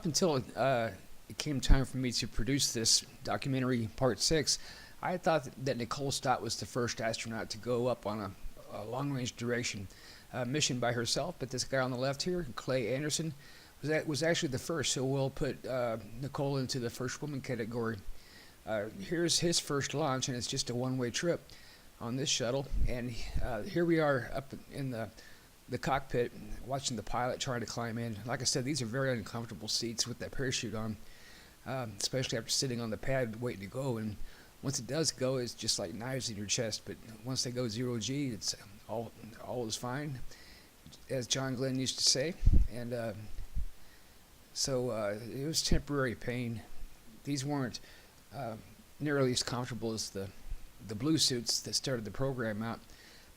until it came time for me to produce this documentary, Part 6, I thought that Nicole Stott was the first astronaut to go up on a long-range duration mission by herself. But this guy on the left here, Clay Anderson, was actually the first. So we'll put Nicole into the first woman category. Here's his first launch, and it's just a one-way trip on this shuttle. And here we are up in the cockpit watching the pilot trying to climb in. Like I said, these are very uncomfortable seats with that parachute on, especially after sitting on the pad waiting to go. And once it does go, it's just like knives in your chest. But once they go 0G, it's all is fine, as John Glenn used to say. And so it was temporary pain. These weren't nearly as comfortable as the blue suits that started the program out.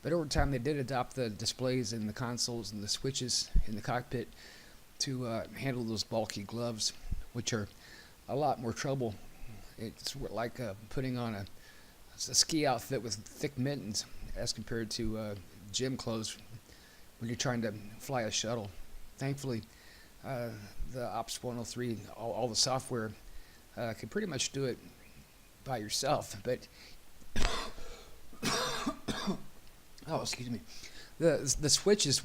But over time, they did adopt the displays and the consoles and the switches in the cockpit to handle those bulky gloves, which are a lot more trouble. It's like putting on a ski outfit with thick mittens as compared to gym clothes when you're trying to fly a shuttle. Thankfully, the Ops 103, all the software, can pretty much do it by yourself. But oh, excuse me. The switches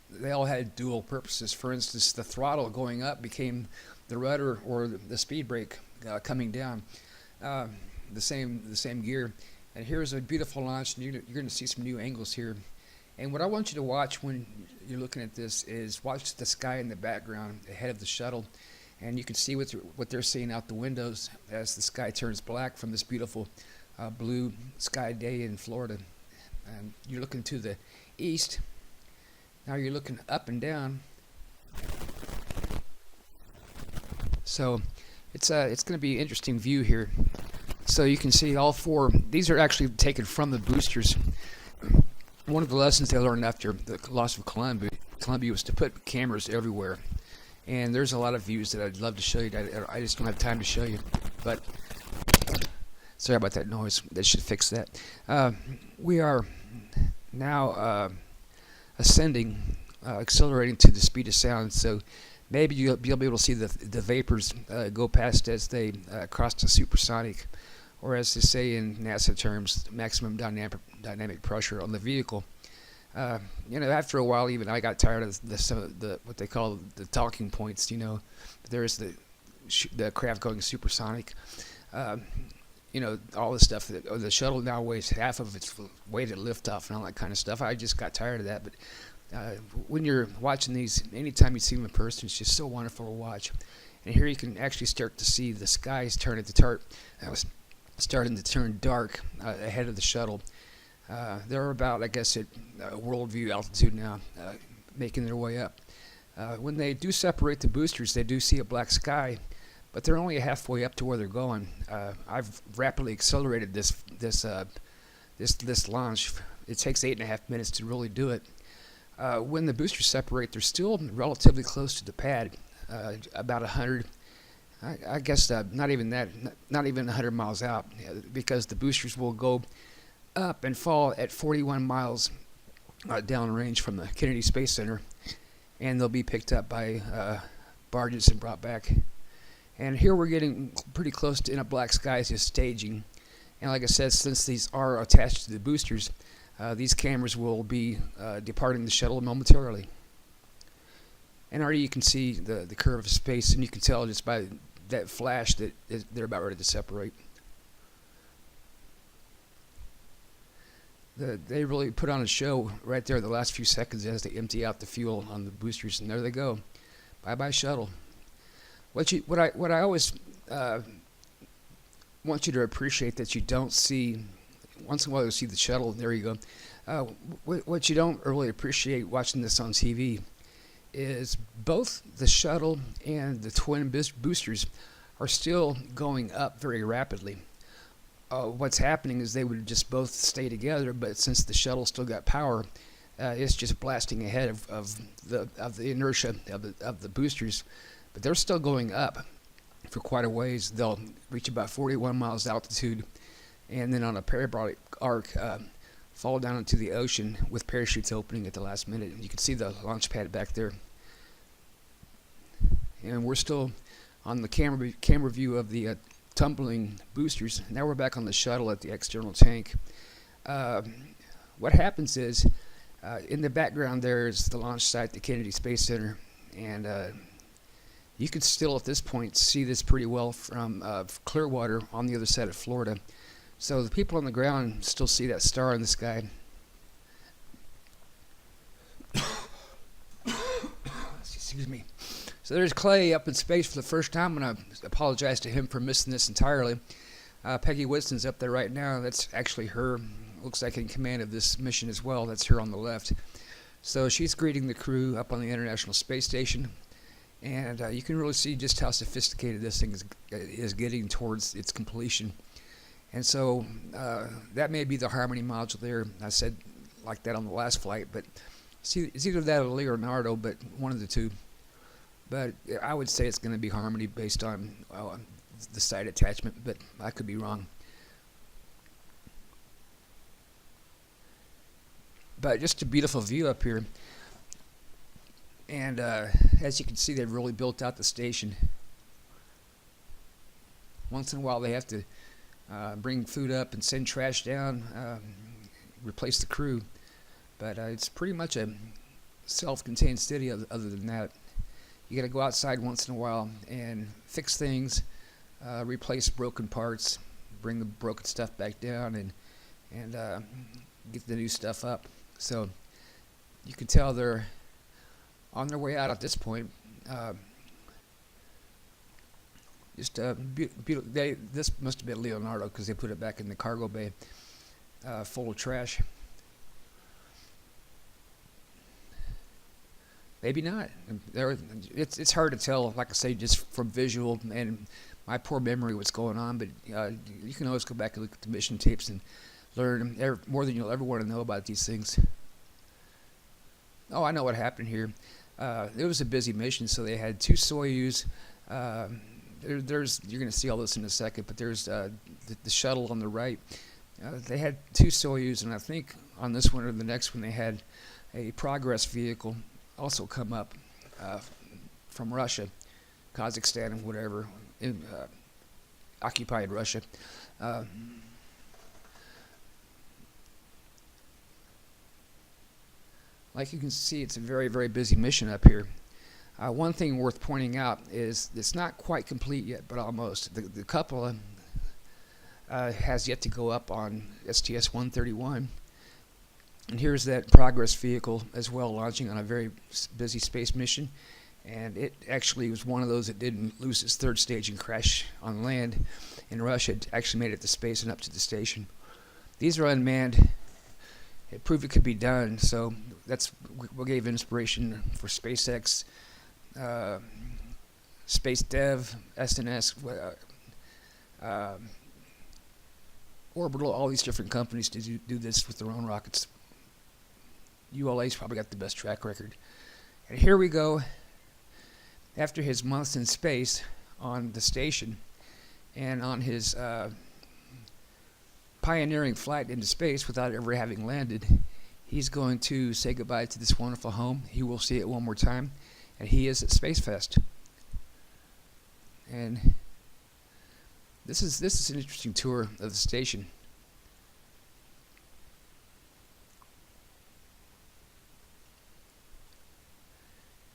they all had dual purposes. For instance, the throttle going up became the rudder or the speed brake coming down. The same gear. And here's a beautiful launch, and you're going to see some new angles here. And what I want you to watch when you're looking at this is watch the sky in the background ahead of the shuttle. And you can see what they're seeing out the windows as the sky turns black from this beautiful blue sky day in Florida. And you're looking to the east. Now you're looking up and down. So it's going to be an interesting view here. So you can see all four. These are actually taken from the boosters. One of the lessons they learned after the loss of Columbia was to put cameras everywhere. And there's a lot of views that I'd love to show you that I just don't have time to show you. But sorry about that noise. That should fix that. We are now ascending, accelerating to the speed of sound. So maybe you'll be able to see the vapors go past as they cross the supersonic, or as they say in NASA terms, maximum dynamic pressure on the vehicle. After a while, even I got tired of some of the what they call the talking points. There's the craft going supersonic. All the stuff that the shuttle now weighs half of its weight at liftoff and all that kind of stuff. I just got tired of that. But when you're watching these, anytime you see them in person, it's just so wonderful to watch. And here you can actually start to see the skies turning starting to turn dark ahead of the shuttle. They're about, I guess, at worldview altitude now, making their way up. When they do separate the boosters, they do see a black sky, but they're only halfway up to where they're going. I've rapidly accelerated this launch. It takes 8.5 minutes to really do it. When the boosters separate, they're still relatively close to the pad, about 100. I guess not even 100 miles out, because the boosters will go up and fall at 41 miles downrange from the Kennedy Space Center, and they'll be picked up by barges and brought back. And here we're getting pretty close to in a black sky just staging. And like I said, since these are attached to the boosters, these cameras will be departing the shuttle momentarily. And already you can see the curve of space, and you can tell just by that flash that they're about ready to separate. They really put on a show right there the last few seconds as they empty out the fuel on the boosters, and there they go. Bye-bye shuttle. What I always want you to appreciate that you don't see, once in a while you see the shuttle, there you go. What you don't really appreciate watching this on TV is both the shuttle and the twin boosters are still going up very rapidly. What's happening is they would just both stay together, but since the shuttle still got power, it's just blasting ahead of the inertia of the boosters. But they're still going up for quite a ways. They'll reach about 41 miles altitude, and then on a parabolic arc, fall down into the ocean with parachutes opening at the last minute. You can see the launch pad back there. and we're still on the camera view of the tumbling boosters. Now we're back on the shuttle at the external tank. What happens is, in the background there is the launch site, the Kennedy Space Center, and you could still at this point see this pretty well from Clearwater on the other side of Florida. So the people on the ground still see that star in the sky. Excuse me. So there's Clay up in space for the first time, and I apologize to him for missing this entirely. Peggy Whitston's up there right now. That's actually her. Looks like in command of this mission as well. That's her on the left. So she's greeting the crew up on the International Space Station. And you can really see just how sophisticated this thing is getting towards its completion. And so that may be the Harmony module there. I said like that on the last flight, but see, it's either that or Leonardo, but one of the two. But I would say it's going to be Harmony based on the side attachment, but I could be wrong. But just a beautiful view up here. And as you can see, they've really built out the station. Once in a while, they have to bring food up and send trash down, replace the crew. But it's pretty much a self-contained city other than that. You got to go outside once in a while and fix things, replace broken parts, bring the broken stuff back down, and get the new stuff up. So you can tell they're on their way out at this point. Just beautiful. This must have been Leonardo because they put it back in the cargo bay, full of trash. Maybe not. It's hard to tell, like I say, just from visual and my poor memory what's going on. But you can always go back and look at the mission tapes and learn more than you'll ever want to know about these things. Oh, I know what happened here. It was a busy mission, so they had two Soyuz. You're going to see all this in a second, but there's the shuttle on the right. They had two Soyuz, and I think on this one or the next one they had a Progress vehicle also come up from Russia, Kazakhstan, and whatever, in occupied Russia. Like you can see, it's a very, very busy mission up here. One thing worth pointing out is it's not quite complete yet, but almost. The cupola has yet to go up on STS-131. And here's that Progress vehicle as well, launching on a very busy space mission. And it actually was one of those that didn't lose its third stage and crash on land in Russia. It actually made it to space and up to the station. These are unmanned. It proved it could be done, so that's what gave inspiration for SpaceX, Space Dev, SNS, Orbital, all these different companies to do this with their own rockets. ULA's probably got the best track record. And here we go, after his months in space on the station and on his pioneering flight into space without ever having landed, he's going to say goodbye to this wonderful home. He will see it one more time, and he is at Spacefest. And this is an interesting tour of the station.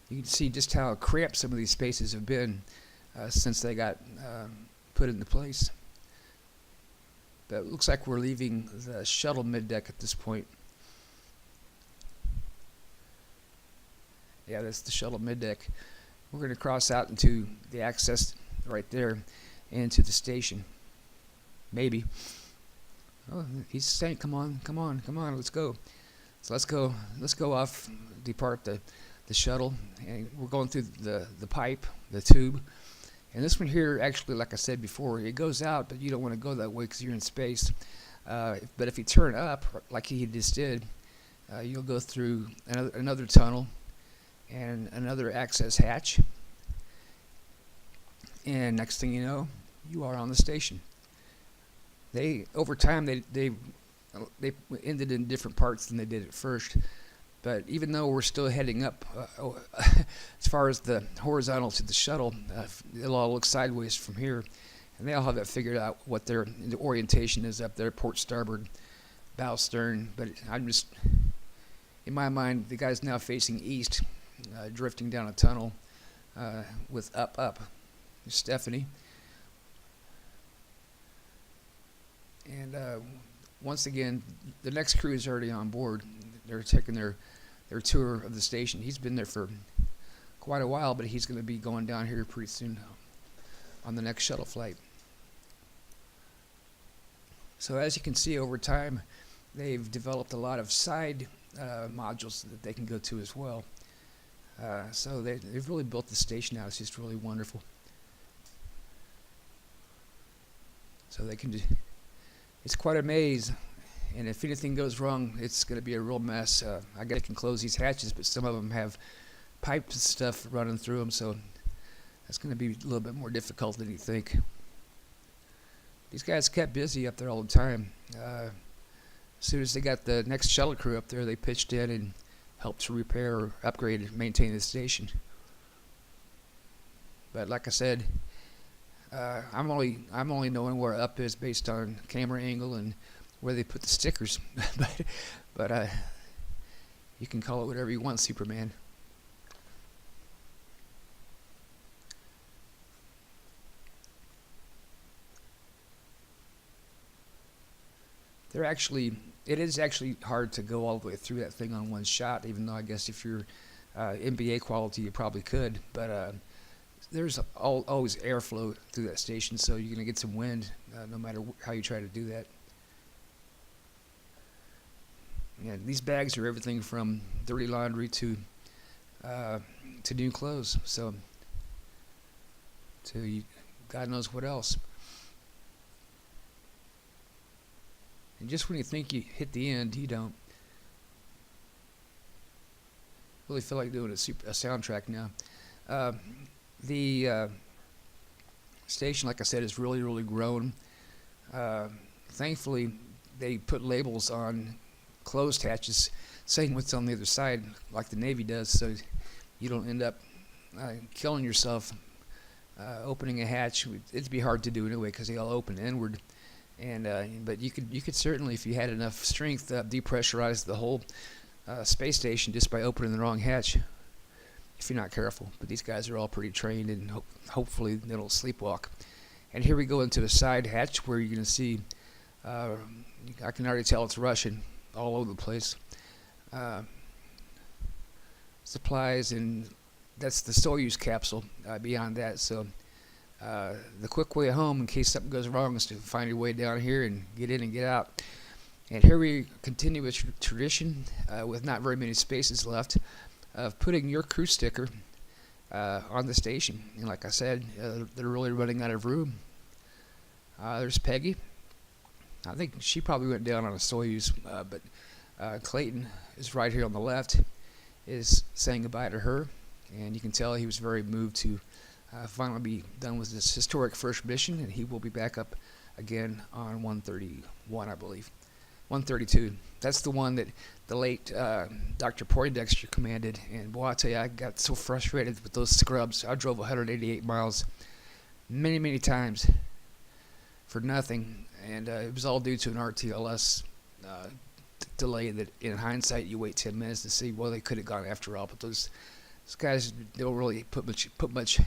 You can see just how cramped some of these spaces have been since they got put into place. But it looks like we're leaving the shuttle middeck at this point. Yeah, that's the shuttle middeck. We're going to cross out into the access right there into the station. Maybe. Oh, he's saying, come on, come on, come on, let's go. So let's go off, depart the shuttle, and we're going through the pipe, the tube. And this one here, actually, like I said before, it goes out, but you don't want to go that way because you're in space. But if you turn up, like he just did, you'll go through another tunnel and another access hatch. And next thing you know, you are on the station. Over time, they ended in different parts than they did at first. But even though we're still heading up, as far as the horizontal to the shuttle, it'll all look sideways from here. And they all have that figured out, what the orientation is up there, port starboard, bow stern. But I'm just, in my mind, the guy's now facing east, drifting down a tunnel with up. There's Stephanie. And once again, the next crew is already on board. They're taking their tour of the station. He's been there for quite a while, but he's going to be going down here pretty soon on the next shuttle flight. So as you can see, over time, they've developed a lot of side modules that they can go to as well. So they've really built the station out. It's just really wonderful. So they can it's quite a maze. And if anything goes wrong, it's going to be a real mess. I guess I can close these hatches, but some of them have pipes and stuff running through them, so that's going to be a little bit more difficult than you think. These guys kept busy up there all the time. As soon as they got the next shuttle crew up there, they pitched in and helped to repair or upgrade and maintain the station. But like I said, I'm only knowing where up is based on camera angle and where they put the stickers. but you can call it whatever you want, Superman. It is actually hard to go all the way through that thing on one shot, even though I guess if you're NBA quality, you probably could. But there's always airflow through that station, so you're going to get some wind no matter how you try to do that. Yeah, these bags are everything from dirty laundry to new clothes, so God knows what else. And just when you think you hit the end, you don't. Really feel like doing a soundtrack now. The station, like I said, has really grown. Thankfully, they put labels on closed hatches saying what's on the other side, like the Navy does, so you don't end up killing yourself opening a hatch. It'd be hard to do anyway because they all open inward. And but you could certainly, if you had enough strength, depressurize the whole space station just by opening the wrong hatch, if you're not careful. But these guys are all pretty trained, and hopefully they don't sleepwalk. And here we go into the side hatch where you're going to see, I can already tell it's Russian all over the place. Supplies, and that's the Soyuz capsule beyond that. So the quick way home in case something goes wrong is to find your way down here and get in and get out. And here we continue a tradition with not very many spaces left of putting your crew sticker on the station. And like I said, they're really running out of room. There's Peggy. I think she probably went down on a Soyuz, but Clayton is right here on the left, is saying goodbye to her. And you can tell he was very moved to finally be done with this historic first mission, and he will be back up again on 131, I believe. 132. That's the one that the late Dr. Poindexter commanded. And boy, I tell you, I got so frustrated with those scrubs. I drove 188 miles many times for nothing, and it was all due to an RTLS delay that in hindsight you wait 10 minutes to see, well, they could have gone after all, but those guys don't really put much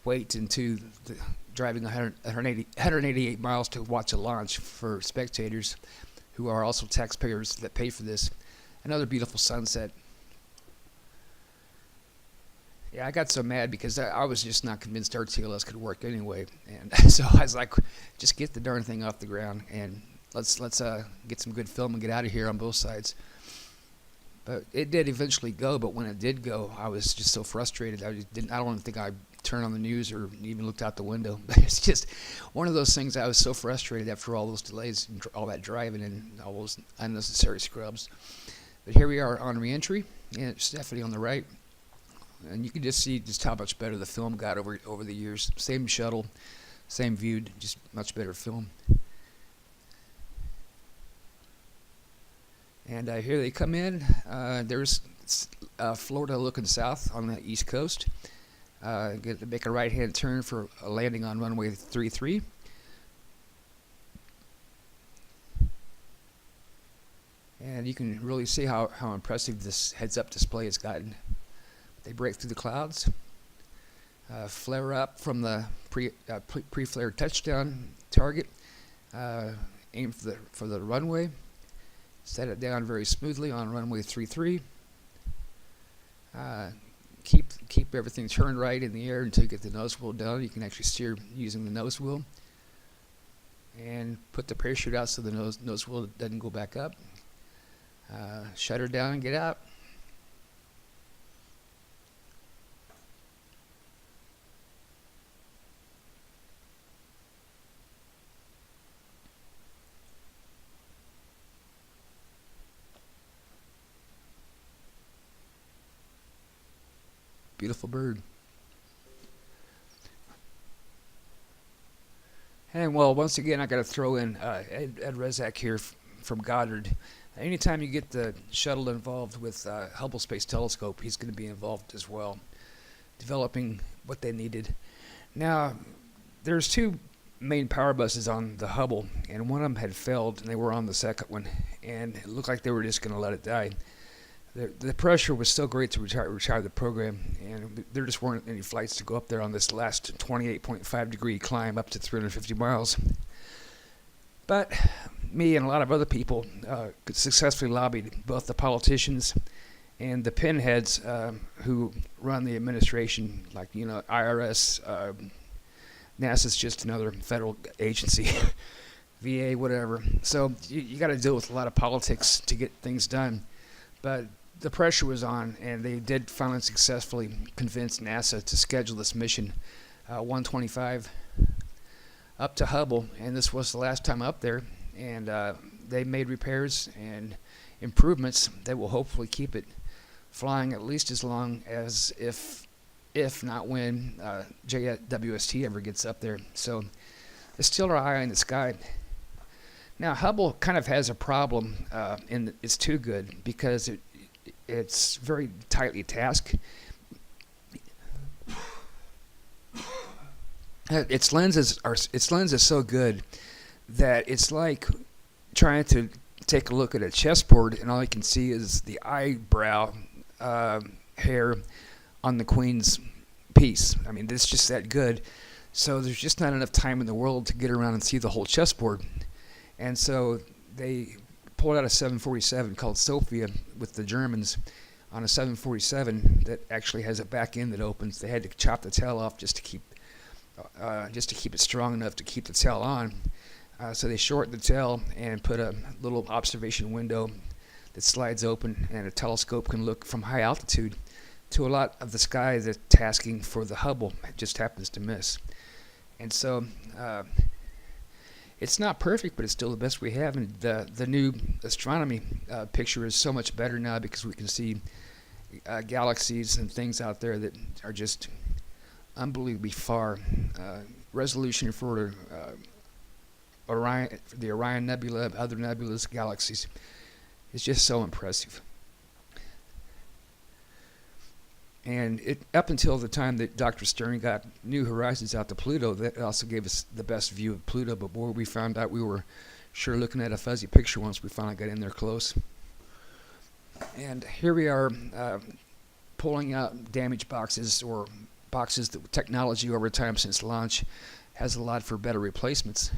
weight into driving 188 miles to watch a launch for spectators who are also taxpayers that pay for this. Another beautiful sunset. Yeah, I got so mad because I was just not convinced RTLS could work anyway, and so I was like, just get the darn thing off the ground and let's get some good film and get out of here on both sides. But it did eventually go, but when it did go, I was just so frustrated. I don't even think I turned on the news or even looked out the window. But it's just one of those things. I was so frustrated after all those delays and all that driving and all those unnecessary scrubs. But here we are on reentry, and it's Stephanie on the right. And you can just see just how much better the film got over the years. Same shuttle, same view, just much better film. And here they come in. There's Florida looking south on the east coast. Get to make a right-hand turn for a landing on runway 33. And you can really see how impressive this heads-up display has gotten. They break through the clouds, flare up from the pre-flared touchdown target, aim for the runway, set it down very smoothly on runway 33. Keep everything turned right in the air until you get the nose wheel down. You can actually steer using the nose wheel, and put the parachute out so the nose wheel doesn't go back up. Shut her down and get out. Beautiful bird. And well, once again, I got to throw in Ed Rezak here from Goddard. Anytime you get the shuttle involved with Hubble Space Telescope, he's going to be involved as well, developing what they needed. Now, there's two main power buses on the Hubble, and one of them had failed, and they were on the second one, and it looked like they were just going to let it die. The pressure was so great to retire the program, and there just weren't any flights to go up there on this last 28.5 degree climb up to 350 miles. But me and a lot of other people successfully lobbied both the politicians and the pinheads who run the administration, like, IRS, NASA's just another federal agency, VA, whatever. So you got to deal with a lot of politics to get things done. But the pressure was on, and they did finally successfully convince NASA to schedule this mission 125 up to Hubble, and this was the last time up there, and they made repairs and improvements that will hopefully keep it flying at least as long as if not when JWST ever gets up there. So it's still our eye in the sky. Now Hubble kind of has a problem, and it's too good because it's very tightly tasked. Its lens is so good that it's like trying to take a look at a chessboard and all you can see is the eyebrow hair on the queen's piece. I mean, it's just that good. So there's just not enough time in the world to get around and see the whole chessboard. And so they pulled out a 747 called Sophia with the Germans on a 747 that actually has a back end that opens. They had to chop the tail off just to keep it strong enough to keep the tail on. So they shortened the tail and put a little observation window that slides open, and a telescope can look from high altitude to a lot of the sky that tasking for the Hubble just happens to miss. And so it's not perfect, but it's still the best we have. And the new astronomy picture is so much better now because we can see galaxies and things out there that are just unbelievably far. Resolution for Orion, the Orion Nebula, other nebulous galaxies, is just so impressive. And up until the time that Dr. Stern got New Horizons out to Pluto, that also gave us the best view of Pluto. But boy, we found out we were sure looking at a fuzzy picture once we finally got in there close. And here we are pulling out damaged boxes, or boxes that technology over time since launch has allowed for better replacements.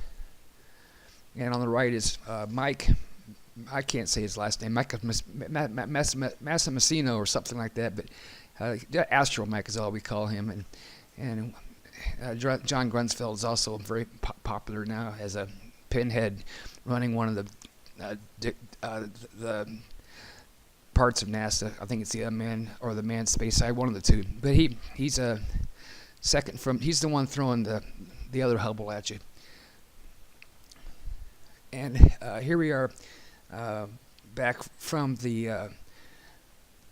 And on the right is Mike. I can't say his last name. Mike Massimino or something like that, but Astro Mike is all we call him. And John Grunsfeld is also very popular now as a pinhead, running one of the parts of NASA. I think it's the unmanned or the manned space side, one of the two. But he's a second from. He's the one throwing the other Hubble at you. And here we are back from the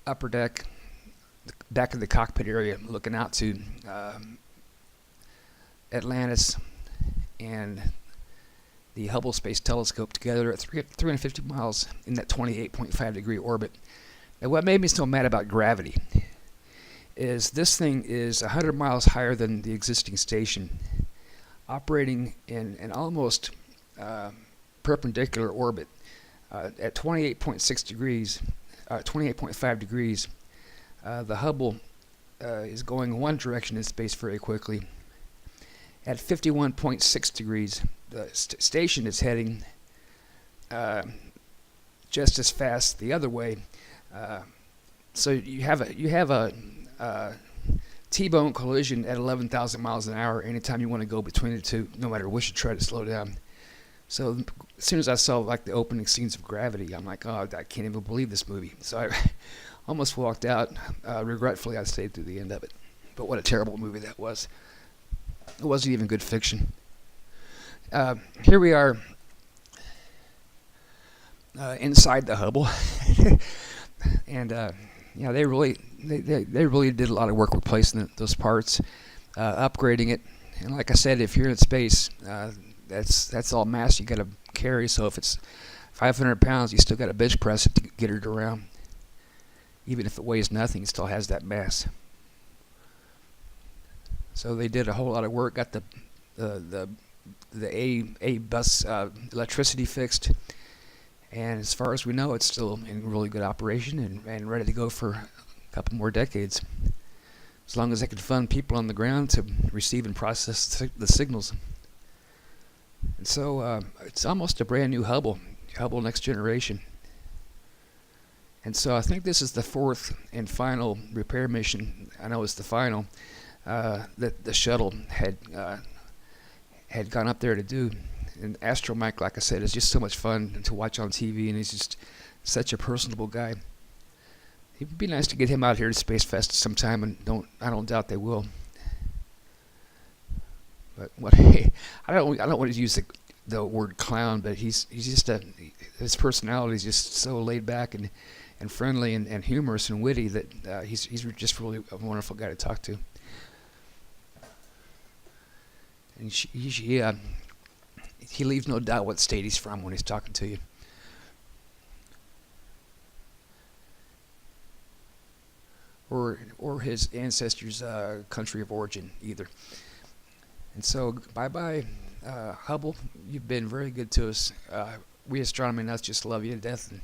upper deck, back of the cockpit area, looking out to Atlantis, and the Hubble Space Telescope together at 350 miles in that 28.5 degree orbit. And what made me so mad about gravity is this thing is 100 miles higher than the existing station, operating in an almost perpendicular orbit at 28.6 degrees, 28.5 degrees. The Hubble is going one direction in space very quickly. At 51.6 degrees, the station is heading just as fast the other way. So you have a T-bone collision at 11,000 miles an hour anytime you want to go between the two, no matter which you try to slow down. So as soon as I saw like the opening scenes of Gravity, I'm like, oh, I can't even believe this movie. So I almost walked out. Regretfully, I stayed through the end of it. But what a terrible movie that was. It wasn't even good fiction. Here we are inside the Hubble, and they really did a lot of work replacing those parts, upgrading it. And like I said, if you're in space, that's all mass you got to carry. So if it's 500 pounds, you still got to bench press it to get it around. Even if it weighs nothing, it still has that mass. So they did a whole lot of work. Got the A bus electricity fixed, and as far as we know, it's still in really good operation and ready to go for a couple more decades, as long as they can fund people on the ground to receive and process the signals. And so it's almost a brand new Hubble Next Generation. And so I think this is the fourth and final repair mission. I know it's the final that the shuttle had gone up there to do. And Astro Mike, like I said, is just so much fun to watch on TV, and he's just such a personable guy. It would be nice to get him out here to Spacefest sometime, and I don't doubt they will. But I don't want to use the word clown, but he's just his personality is just so laid back and friendly and humorous and witty that he's just really a wonderful guy to talk to. And he leaves no doubt what state he's from when he's talking to you. Or his ancestors' country of origin either. And so, bye-bye, Hubble. You've been very good to us. We astronomy nuts just love you to death. And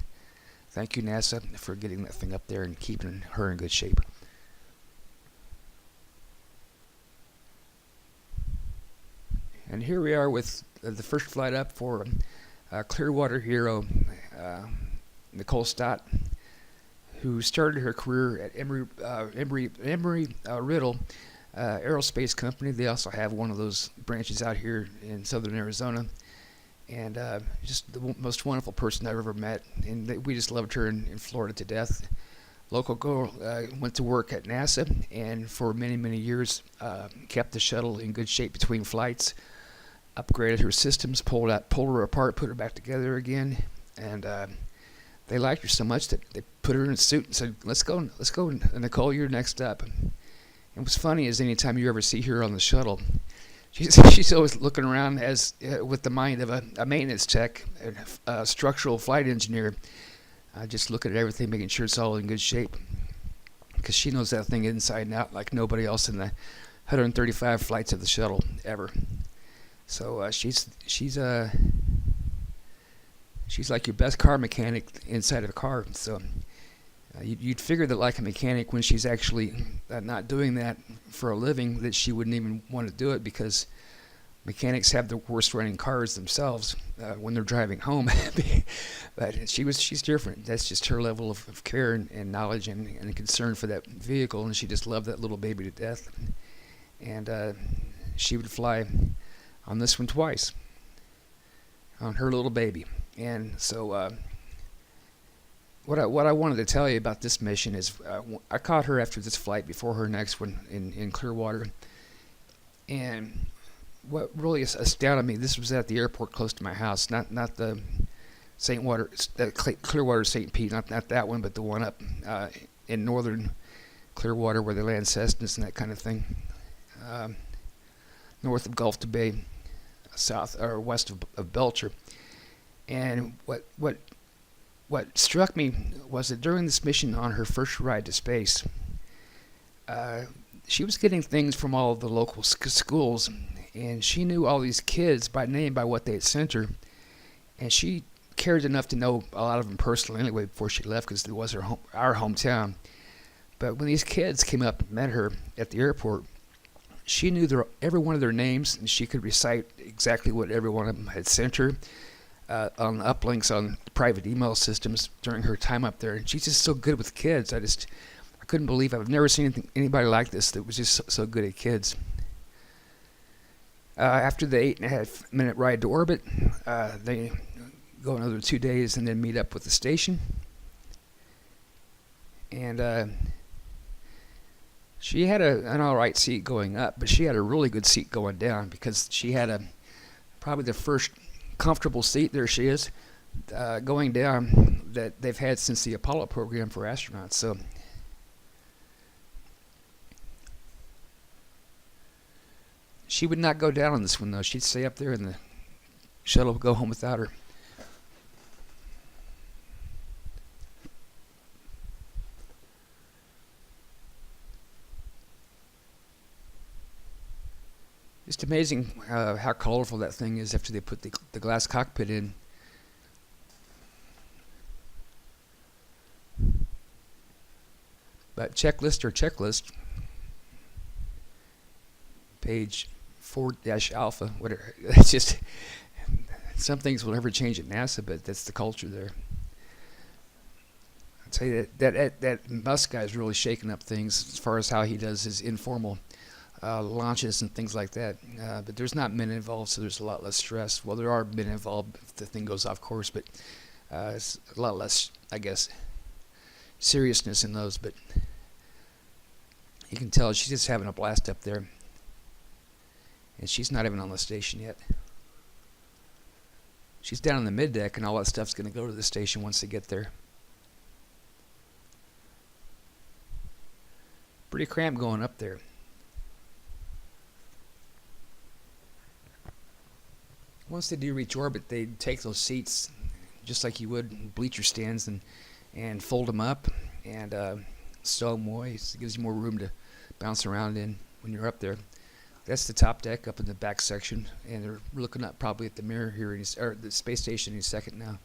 thank you, NASA, for getting that thing up there and keeping her in good shape. And here we are with the first flight up for Clearwater hero Nicole Stott, who started her career at Embry-Riddle Aerospace Company. They also have one of those branches out here in southern Arizona. And just the most wonderful person I've ever met. And we just loved her in Florida to death. Local girl, went to work at NASA, and for many, many years kept the shuttle in good shape between flights. Upgraded her systems, pulled her apart, put her back together again, and they liked her so much that they put her in a suit and said, "Let's go, Nicole, you're next up." And what's funny is anytime you ever see her on the shuttle, she's always looking around as with the mind of a maintenance tech, a structural flight engineer, just looking at everything, making sure it's all in good shape, because she knows that thing inside and out like nobody else in the 135 flights of the shuttle ever. So she's like your best car mechanic inside of a car. So you'd figure that like a mechanic, when she's actually not doing that for a living, that she wouldn't even want to do it, because mechanics have the worst running cars themselves when they're driving home. But she's different. That's just her level of care and knowledge and concern for that vehicle, and she just loved that little baby to death. And she would fly on this one twice, on her little baby. And so what I wanted to tell you about this mission is I caught her after this flight before her next one in Clearwater. And what really astounded me, this was at the airport close to my house, not the Clearwater St. Pete, not that one, but the one up in northern Clearwater where they land Cessnas and that kind of thing, north of Gulf to Bay. south or west of Belcher. And what struck me was that during this mission on her first ride to space, she was getting things from all of the local schools, and she knew all these kids by name by what they had sent her, and she cared enough to know a lot of them personally anyway before she left because it was our hometown. But when these kids came up and met her at the airport, she knew every one of their names, and she could recite exactly what every one of them had sent her on uplinks on private email systems during her time up there. And she's just so good with kids. I couldn't believe I've never seen anybody like this that was just so good at kids. After the 8.5-minute ride to orbit, they go another 2 days and then meet up with the station. And she had an all right seat going up, but she had a really good seat going down because she had probably the first comfortable seat, there she is, going down that they've had since the Apollo program for astronauts. So she would not go down on this one, though. She'd stay up there and the shuttle would go home without her. Just amazing how colorful that thing is after they put the glass cockpit in. But checklist, page 4-alpha, whatever. It's just, some things will never change at NASA, but that's the culture there. I'd say that Musk guy's really shaking up things as far as how he does his informal launches and things like that, but there's not men involved, so there's a lot less stress. Well, there are men involved if the thing goes off course, but it's a lot less, I guess, seriousness in those. But you can tell she's just having a blast up there, and she's not even on the station yet. She's down in the mid-deck, and all that stuff's going to go to the station once they get there. Pretty cramped going up there. Once they do reach orbit, they take those seats just like you would in bleacher stands and fold them up and stow them away. So it gives you more room to bounce around in when you're up there. That's the top deck up in the back section, and they're looking up probably at the mirror here, or the space station in a second now.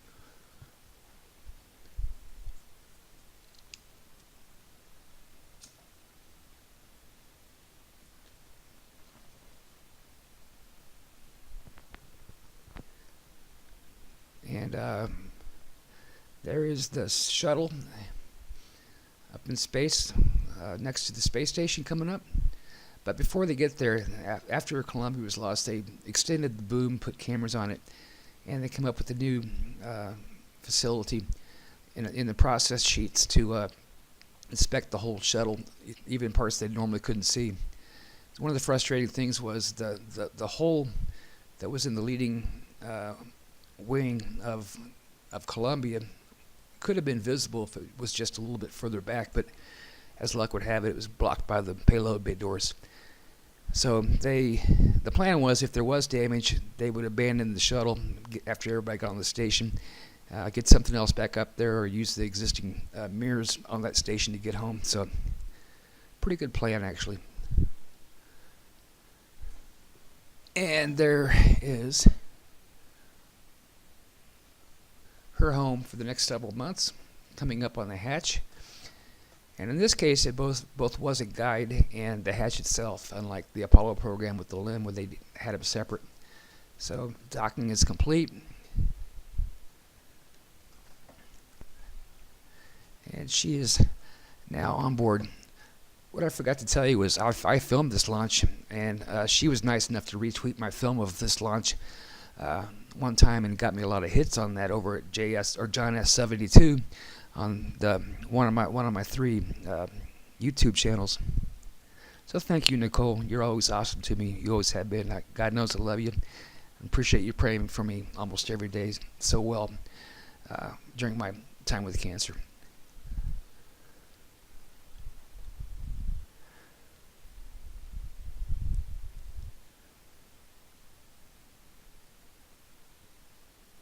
And there is the shuttle up in space next to the space station coming up. But before they get there, after Columbia was lost, they extended the boom, put cameras on it, and they come up with a new facility in the process sheets to inspect the whole shuttle, even parts they normally couldn't see. One of the frustrating things was the hole that was in the leading wing of Columbia could have been visible if it was just a little bit further back, but as luck would have it, it was blocked by the payload bay doors. So the plan was if there was damage, they would abandon the shuttle after everybody got on the station, get something else back up there, or use the existing mirrors on that station to get home. So pretty good plan, actually. And there is her home for the next several months, coming up on the hatch. And in this case, it both was a guide and the hatch itself, unlike the Apollo program with the LIM where they had them separate. So docking is complete. And she is now on board. What I forgot to tell you was I filmed this launch, and she was nice enough to retweet my film of this launch one time and got me a lot of hits on that over at John S72 on one of my 3 YouTube channels. So thank you, Nicole. You're always awesome to me. You always have been. God knows I love you. I appreciate you praying for me almost every day so well during my time with cancer.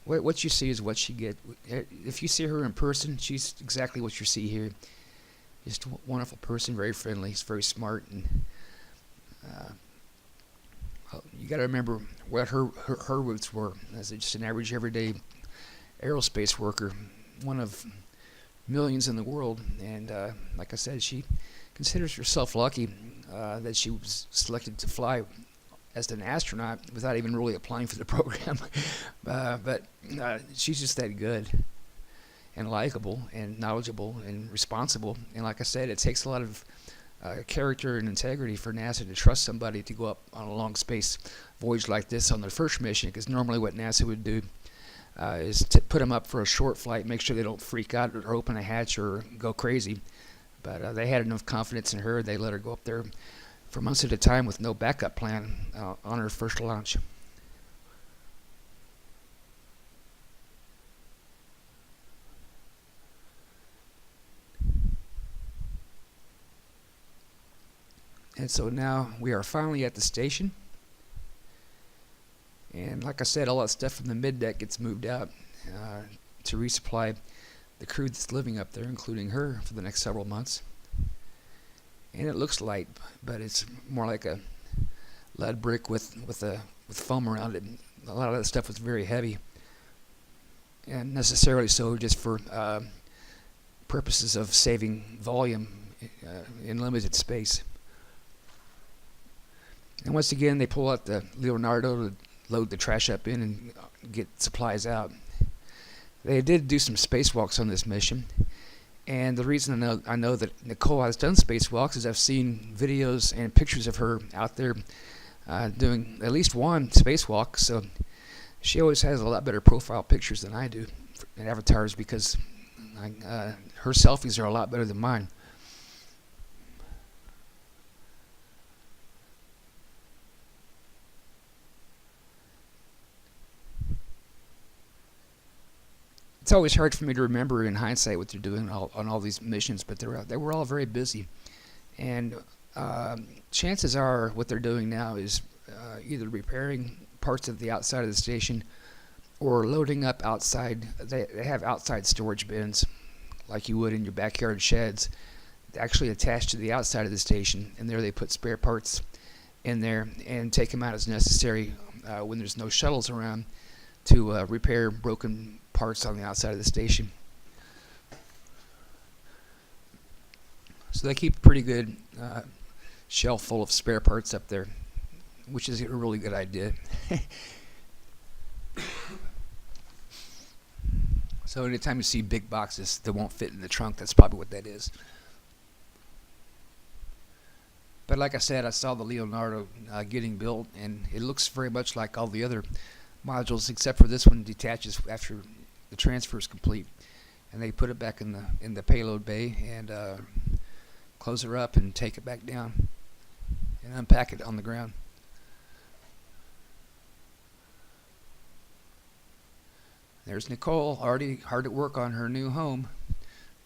what you see is what you get. If you see her in person, she's exactly what you see here. Just a wonderful person, very friendly, he's very smart, and well, you got to remember what her roots were as just an average, everyday aerospace worker, one of millions in the world. And like I said, she considers herself lucky that she was selected to fly as an astronaut without even really applying for the program. But she's just that good and likable and knowledgeable and responsible. And like I said, it takes a lot of character and integrity for NASA to trust somebody to go up on a long space voyage like this on their first mission, because normally what NASA would do is to put them up for a short flight, make sure they don't freak out or open a hatch or go crazy. But they had enough confidence in her, they let her go up there for months at a time with no backup plan on her first launch. And so now we are finally at the station. And like I said, all that stuff from the mid-deck gets moved out to resupply the crew that's living up there, including her, for the next several months. And it looks light, but it's more like a lead brick with foam around it. A lot of that stuff was very heavy, and necessarily so just for purposes of saving volume in limited space. And once again, they pull out the Leonardo to load the trash up in and get supplies out. They did do some spacewalks on this mission, and the reason I know that Nicole has done spacewalks is I've seen videos and pictures of her out there doing at least one spacewalk. So she always has a lot better profile pictures than I do in avatars, because her selfies are a lot better than mine. It's always hard for me to remember in hindsight what they're doing on all these missions, but they were all very busy. And chances are what they're doing now is either repairing parts of the outside of the station or loading up outside. They have outside storage bins like you would in your backyard sheds, actually attached to the outside of the station, and there they put spare parts in there and take them out as necessary when there's no shuttles around to repair broken parts on the outside of the station. So they keep a pretty good shelf full of spare parts up there, which is a really good idea. So anytime you see big boxes that won't fit in the trunk, that's probably what that is. But like I said, I saw the Leonardo getting built, and it looks very much like all the other modules, except for this one detaches after the transfer is complete, and they put it back in the payload bay and close her up and take it back down and unpack it on the ground. There's Nicole, already hard at work on her new home,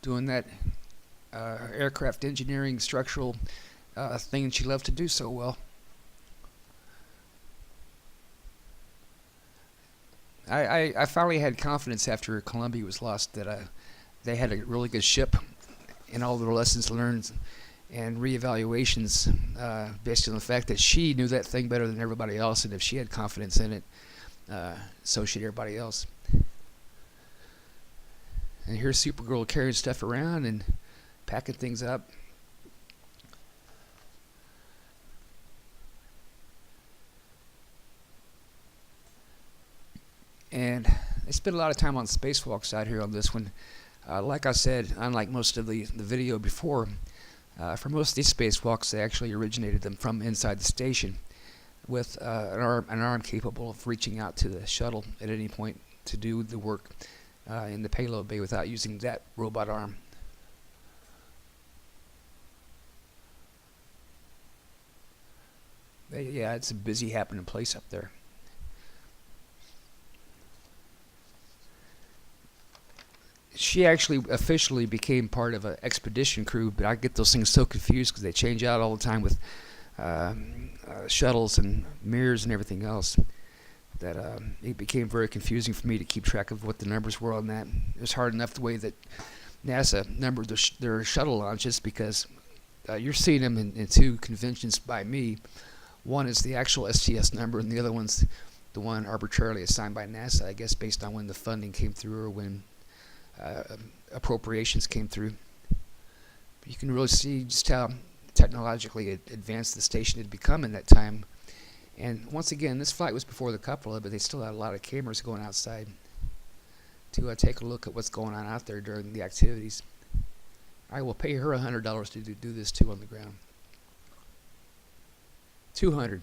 doing that aircraft engineering structural thing she loved to do so well. I finally had confidence after Columbia was lost that they had a really good ship, and all their lessons learned and reevaluations based on the fact that she knew that thing better than everybody else, and if she had confidence in it, so should everybody else. And here's Supergirl carrying stuff around and packing things up. And they spent a lot of time on spacewalks out here on this one. Like I said, unlike most of the video before, for most of these spacewalks, they actually originated them from inside the station with an arm capable of reaching out to the shuttle at any point to do the work in the payload bay without using that robot arm. Yeah, it's a busy happening place up there. She actually officially became part of an expedition crew, but I get those things so confused because they change out all the time with shuttles and mirrors and everything else. that it became very confusing for me to keep track of what the numbers were on that. It was hard enough the way that NASA numbered their shuttle launches, because you're seeing them in two conventions by me. One is the actual STS number, and the other one's the one arbitrarily assigned by NASA, I guess based on when the funding came through or when appropriations came through. But you can really see just how technologically advanced the station had become in that time. And once again, this flight was before the cupola, but they still had a lot of cameras going outside to take a look at what's going on out there during the activities. I will pay her $100 to do this too on the ground. $200.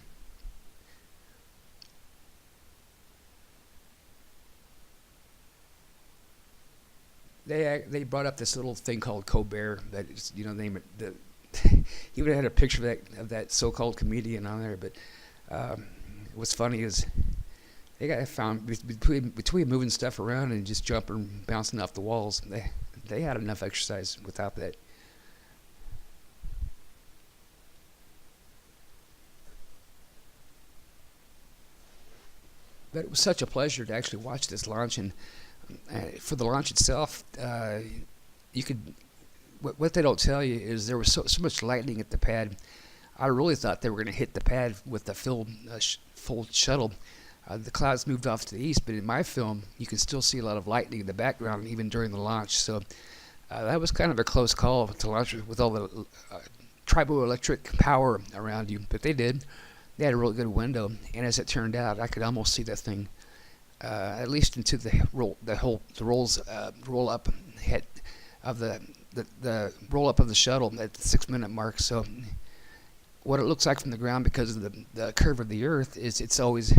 They brought up this little thing called Colbert that is, name it. He would have had a picture of that so-called comedian on there, but what's funny is they got found between moving stuff around and just jumping, bouncing off the walls. They had enough exercise without that. But it was such a pleasure to actually watch this launch, and for the launch itself, you could. What they don't tell you is there was so much lightning at the pad. I really thought they were going to hit the pad with the full shuttle. The clouds moved off to the east, but in my film, you can still see a lot of lightning in the background, even during the launch. So that was kind of a close call to launch with all the triboelectric power around you. But they did. They had a really good window, and as it turned out, I could almost see that thing at least into the roll up head of the roll up of the shuttle at the 6-minute mark. So what it looks like from the ground, because of the curve of the Earth, is it's always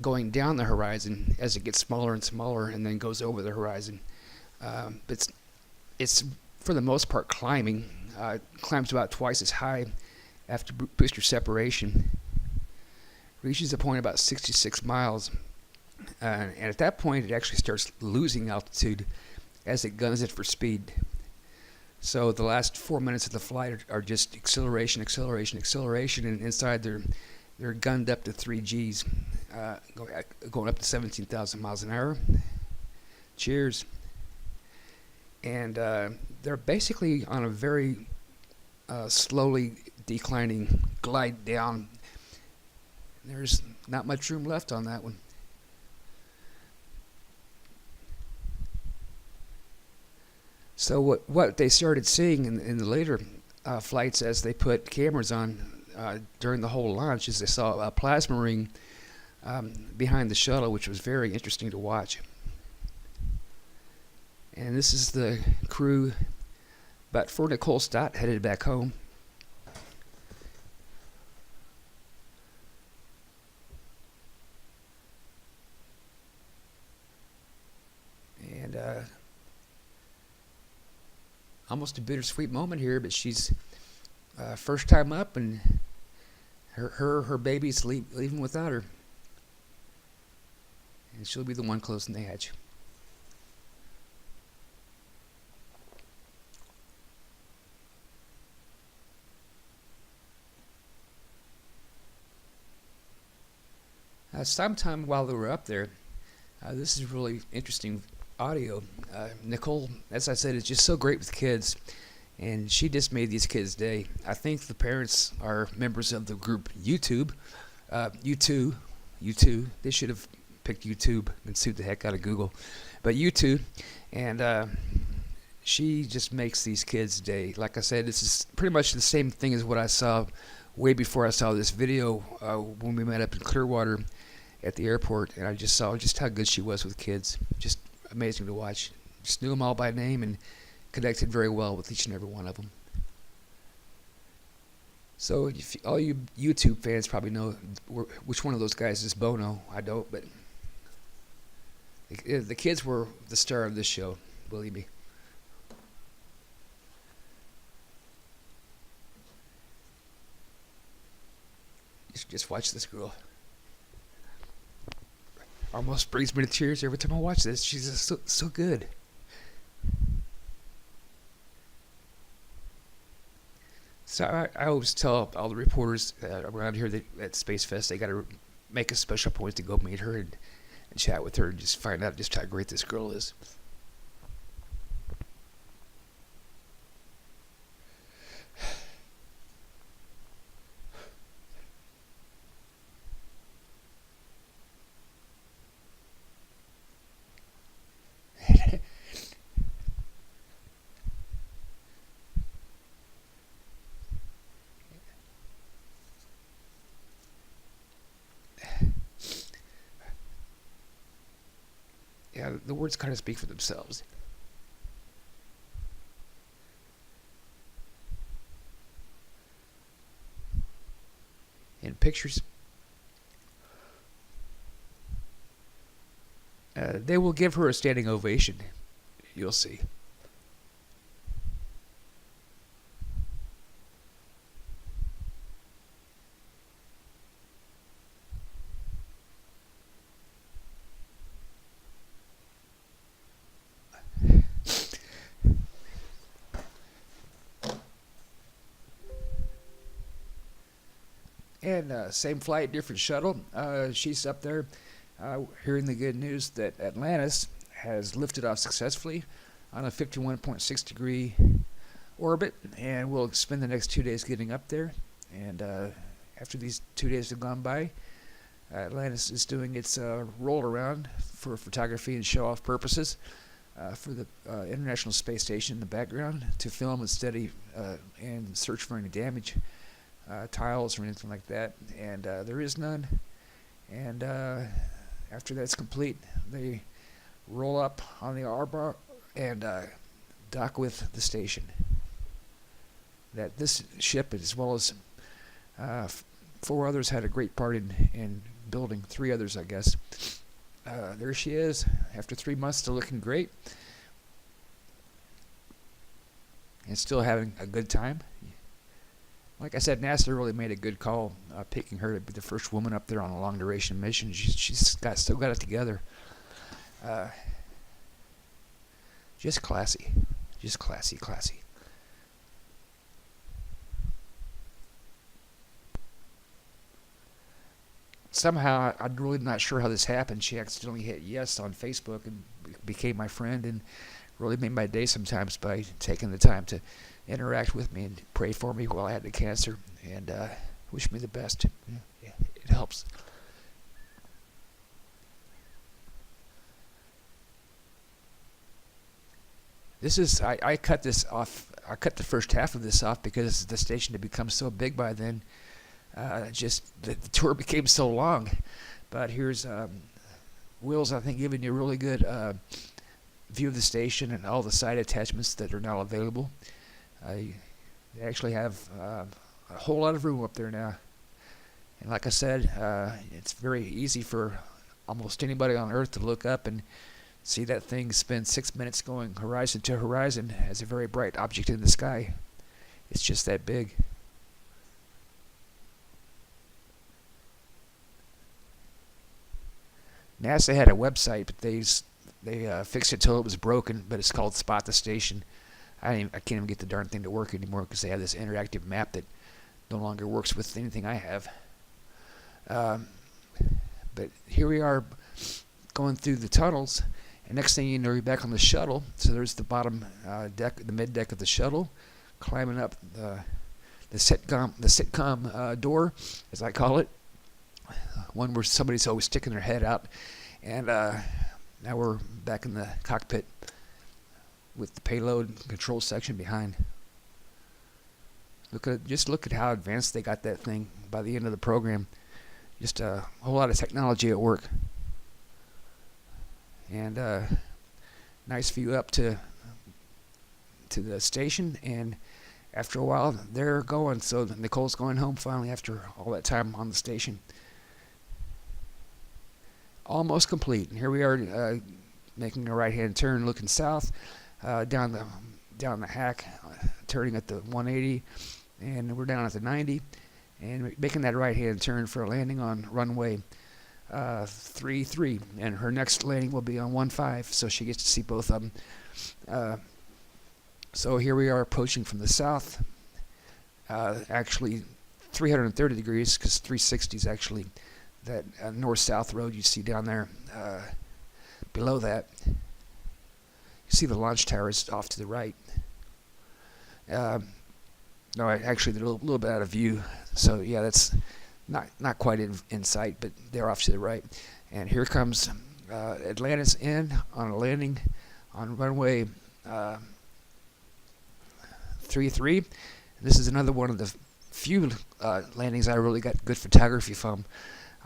going down the horizon as it gets smaller and smaller, and then goes over the horizon. But it's for the most part climbing. Climbs about twice as high after booster separation. Reaches a point about 66 miles. And at that point, it actually starts losing altitude as it guns it for speed. So the last 4 minutes of the flight are just acceleration, and inside they're gunned up to 3 Gs, going up to 17,000 miles an hour. Cheers. And they're basically on a very slowly declining glide down. There's not much room left on that one. So what they started seeing in the later flights, as they put cameras on during the whole launch, is they saw a plasma ring behind the shuttle, which was very interesting to watch. And this is the crew, but for Nicole Stott, headed back home. And almost a bittersweet moment here, but she's first time up, and her baby's leaving without her, and she'll be the one closing the hatch. Sometime while they were up there, this is really interesting audio. Nicole, as I said, is just so great with kids, and she just made these kids' day. I think the parents are members of the group YouTube. U2. They should have picked YouTube and sued the heck out of Google. But U2, and she just makes these kids' day. Like I said, this is pretty much the same thing as what I saw way before I saw this video when we met up in Clearwater at the airport, and I just saw just how good she was with kids. Just amazing to watch. Just knew them all by name and connected very well with each and every one of them. So if all you YouTube fans probably know which one of those guys is Bono. I don't, but the kids were the star of this show, believe me. Just watch this girl. Almost brings me to tears every time I watch this. She's just so good. So I always tell all the reporters around here at Spacefest, they got to make a special point to go meet her and chat with her and just find out just how great this girl is. Yeah, the words kind of speak for themselves. In pictures, they will give her a standing ovation. You'll see. And same flight, different shuttle. She's up there hearing the good news that Atlantis has lifted off successfully on a 51.6 degree orbit, and we'll spend the next 2 days getting up there. And after these 2 days have gone by, Atlantis is doing its roll around for photography and show off purposes for the International Space Station in the background to film and study and search for any damage. Tiles or anything like that, and there is none. And after that's complete, they roll up on the arbor and dock with the station. That this ship, as well as 4 others, had a great part in building. 3 others, I guess. There she is, after 3 months, still looking great, and still having a good time. Like I said, NASA really made a good call picking her to be the first woman up there on a long-duration mission. She's still got it together. Just classy. Just classy. Somehow, I'm really not sure how this happened. She accidentally hit yes on Facebook and became my friend, and really made my day sometimes by taking the time to interact with me and pray for me while I had the cancer, and wish me the best. Yeah, it helps. This is I cut this off. I cut the first half of this off because the station had become so big by then. Just the tour became so long. But here's Will's, I think, giving you a really good view of the station and all the side attachments that are now available. They actually have a whole lot of room up there now. And like I said, it's very easy for almost anybody on Earth to look up and see that thing spend 6 minutes going horizon to horizon as a very bright object in the sky. It's just that big. NASA had a website, but they fixed it till it was broken. But it's called Spot the Station. I can't even get the darn thing to work anymore because they have this interactive map that no longer works with anything I have. But here we are going through the tunnels, and next thing you know, you're back on the shuttle. So there's the bottom deck, the mid deck of the shuttle, climbing up the sitcom door, as I call it, one where somebody's always sticking their head out. And now we're back in the cockpit with the payload control section behind. Just look at how advanced they got that thing by the end of the program. Just a whole lot of technology at work. And nice view up to the station, and after a while they're going. So Nicole's going home finally after all that time on the station. Almost complete. And here we are making a right-hand turn, looking south, down the hack, turning at the 180, and we're down at the 90, and making that right-hand turn for a landing on runway 33, and her next landing will be on 15, so she gets to see both of them. So here we are approaching from the south, actually 330 degrees, because 360 is actually that north-south road you see down there. Below that, you see the launch towers off to the right. No, actually they're a little bit out of view. So yeah, that's not quite in sight, but they're off to the right. And here comes Atlantis in on a landing on runway 33. This is another one of the few landings I really got good photography from.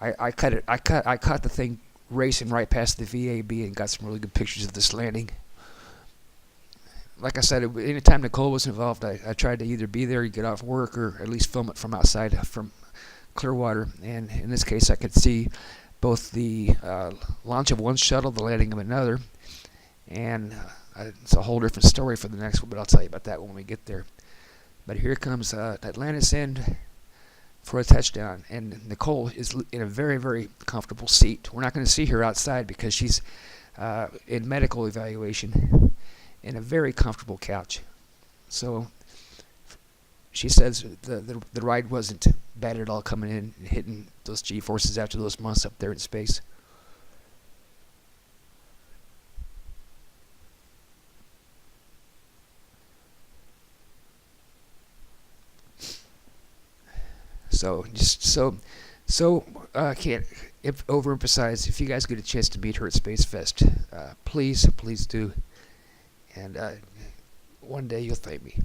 I caught the thing racing right past the VAB and got some really good pictures of this landing. Like I said, anytime Nicole was involved, I tried to either be there, get off work, or at least film it from outside, from Clearwater. And in this case, I could see both the launch of one shuttle, the landing of another, and it's a whole different story for the next one, but I'll tell you about that when we get there. But here comes Atlantis in for a touchdown, and Nicole is in a very, very comfortable seat. We're not going to see her outside because she's in medical evaluation in a very comfortable couch. So she says the ride wasn't bad at all, coming in and hitting those G-forces after those months up there in space. So can't overemphasize. If you guys get a chance to meet her at Spacefest, please do, and one day you'll thank me.